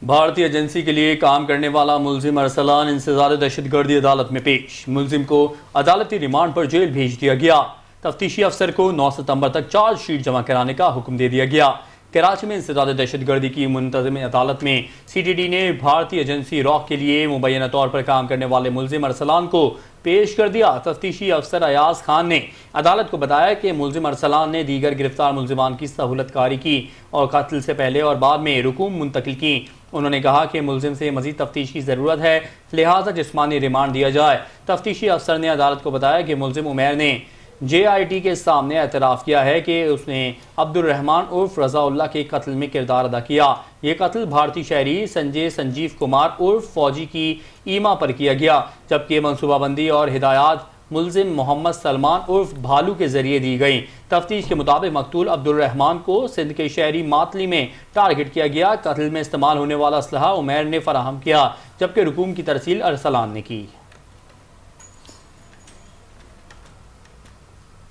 بھارتی ایجنسی کے لیے کام کرنے والا ملزم ارسلان انسداد دہشت گردی عدالت میں پیش۔ ملزم کو عدالتی ریمانڈ پر جیل بھیج دیا گیا۔ تفتیشی افسر کو 9 ستمبر تک چارج شیٹ جمع کرانے کا حکم دے دیا گیا۔ کراچی میں انسداد دہشت گردی کی منتظم عدالت میں سی ٹی ڈی نے بھارتی ایجنسی راک کے لیے مبینہ طور پر کام کرنے والے ملزم ارسلان کو پیش کر دیا۔ تفتیشی افسر ایاز خان نے عدالت کو بتایا کہ ملزم ارسلان نے دیگر گرفتار ملزمان کی سہولت کاری کی اور قتل سے پہلے اور بعد میں رقوم منتقل کی۔ انہوں نے کہا کہ ملزم سے مزید تفتیش کی ضرورت ہے، لہٰذا جسمانی ریمانڈ دیا جائے۔ تفتیشی افسر نے عدالت کو بتایا کہ ملزم عمیر نے جے آئی ٹی کے سامنے اعتراف کیا ہے کہ اس نے عبد الرحمان عرف رضا اللہ کے قتل میں کردار ادا کیا۔ یہ قتل بھارتی شہری سنجیو کمار عرف فوجی کی ایما پر کیا گیا، جبکہ منصوبہ بندی اور ہدایات ملزم محمد سلمان عرف بھالو کے ذریعے دی گئیں۔ تفتیش کے مطابق مقتول عبد الرحمان کو سندھ کے شہری ماتلی میں ٹارگٹ کیا گیا۔ قتل میں استعمال ہونے والا اسلحہ عمیر نے فراہم کیا، جبکہ رقوم کی ترسیل ارسلان نے کی۔